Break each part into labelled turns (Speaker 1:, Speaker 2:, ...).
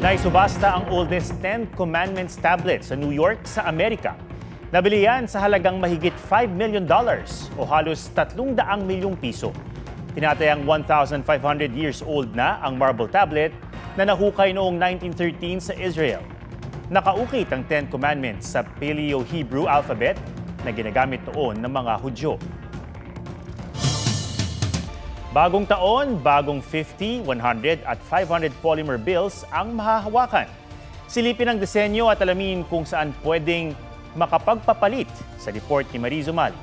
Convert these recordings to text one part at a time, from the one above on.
Speaker 1: Naisubasta ang oldest 10 Commandments tablet sa New York sa Amerika. Nabili yan sa halagang mahigit $5 million o halos 300 milyong piso. Tinatayang 1,500 years old na ang marble tablet na nahukay noong 1913 sa Israel. Nakaukit ang 10 Commandments sa Paleo-Hebrew alphabet na ginagamit noon ng mga Hudyo. Bagong taon, bagong 50, 100 at 500 polymer bills ang mahahawakan. Silipin ang disenyo at alamin kung saan pwedeng makapagpapalit sa report ni Mariz Umali.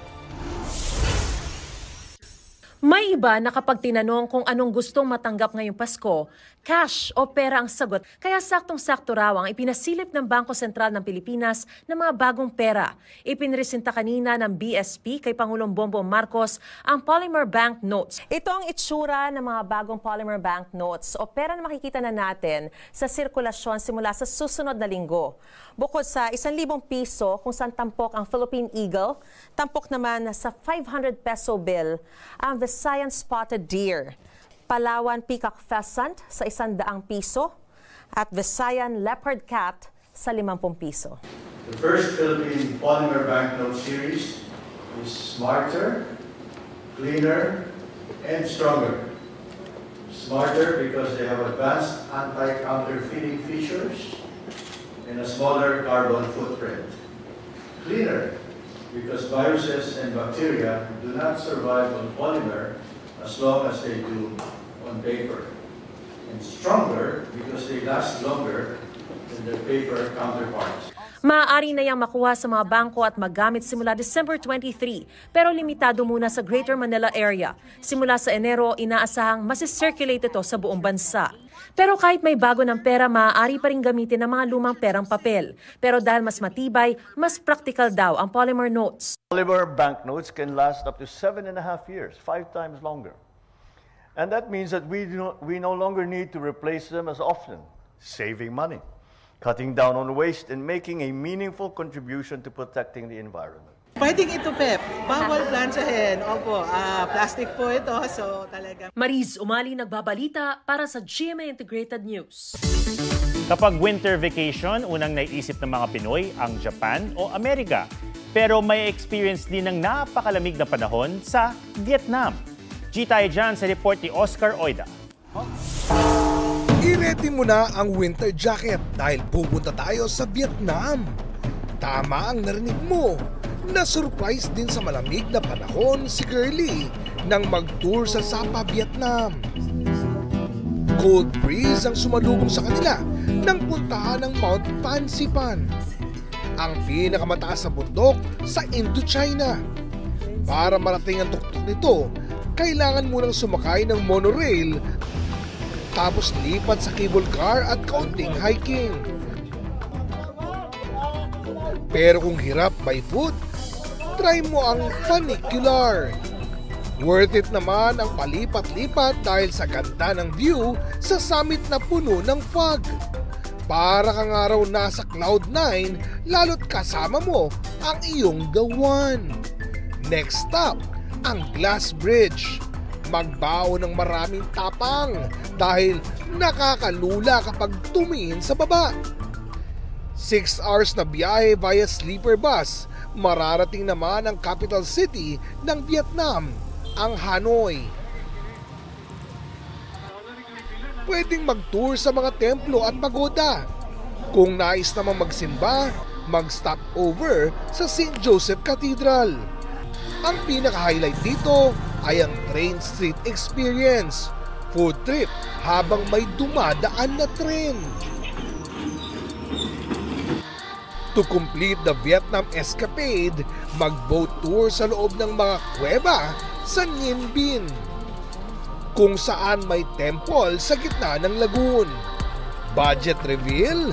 Speaker 2: May iba na kapag tinanong kung anong gustong matanggap ngayong Pasko, cash o pera ang sagot. Kaya saktong-sakto raw ang ipinasilip ng Bangko Sentral ng Pilipinas ng mga bagong pera. Ipinresenta kanina ng BSP kay Pangulong Bongbong Marcos ang polymer bank notes. Ito ang itsura ng mga bagong polymer bank notes o pera na makikita na natin sa sirkulasyon simula sa susunod na linggo. Bukod sa 1,000 piso kung saan tampok ang Philippine Eagle, tampok naman sa 500 peso bill ang Visayan Spotted Deer, Palawan Peacock Pheasant sa 100 piso at Visayan Leopard Cat sa 50 piso.
Speaker 3: The first Philippine polymer banknote series is smarter, cleaner, and stronger. Smarter because they have advanced anti-counterfeiting features and a smaller carbon footprint. Cleaner because viruses and bacteria do not survive on polymer as long as they do on paper. And stronger because they last longer than their paper counterparts.
Speaker 2: Maaari na yang makuha sa mga bangko at magamit simula December 23, pero limitado muna sa Greater Manila area. Simula sa Enero, inaasahang masisirculate ito sa buong bansa. Pero kahit may bago ng pera, maaari pa rin gamitin ng mga lumang perang papel. Pero dahil mas matibay, mas practical daw ang polymer notes.
Speaker 4: Polymer banknotes can last up to 7.5 years, 5 times longer. And that means that we no longer need to replace them as often, saving money, cutting down on waste, and making a meaningful contribution to protecting the environment.
Speaker 5: Pwedeng ito, Pep. Bawal planchahin. Opo, plastic po ito. So, talaga.
Speaker 2: Mariz Umali nagbabalita para sa GMA Integrated News.
Speaker 1: Kapag winter vacation, unang naiisip ng mga Pinoy ang Japan o Amerika. Pero may experience din ng napakalamig na panahon sa Vietnam. G tayo dyan sa report ni Oscar Oida.
Speaker 6: I-ready mo na ang winter jacket dahil pupunta tayo sa Vietnam. Tama ang narinig mo. Na-surprise din sa malamig na panahon si Girlie nang mag-tour sa Sapa, Vietnam. Cold breeze ang sumalubong sa kanila nang puntahan ng Mount Fansipan, ang pinakamataas na bundok sa Indochina. Para marating ang tuktok nito, kailangan munang sumakay ng monorail tapos lipat sa cable car at kaunting hiking. Pero kung hirap by foot, try mo ang funicular. Worth it naman ang palipat-lipat dahil sa ganda ng view sa summit na puno ng fog. Para kang araw nasa Cloud9 lalo't kasama mo ang iyong the one. Next stop, ang Glass Bridge. Magbao ng maraming tapang dahil nakakalula kapag tumingin sa baba. 6 hours na biyahe via sleeper bus, mararating naman ang capital city ng Vietnam, ang Hanoi. Pwedeng mag-tour sa mga templo at pagoda. Kung nais namang magsimba, mag-stop over sa St. Joseph Cathedral. Ang pinaka-highlight dito ay ang Train Street Experience, food trip habang may dumadaan na tren. To complete the Vietnam escapade, mag-boat tour sa loob ng mga kuweba sa Nguyen Binh, kung saan may temple sa gitna ng lagoon. Budget reveal?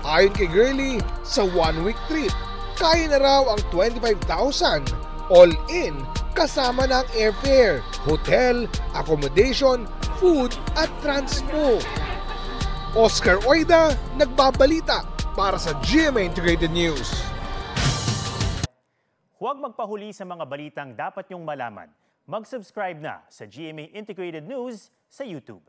Speaker 6: Ayon kay Girlie, sa 1-week trip, kaya na raw ang 25,000 all-in kasama ng airfare, hotel, accommodation, food at transpo. Oscar Oida, nagbabalita para sa GMA Integrated News.
Speaker 1: Huwag magpahuli sa mga balitang dapat niyong malaman. Mag-subscribe na sa GMA Integrated News sa YouTube.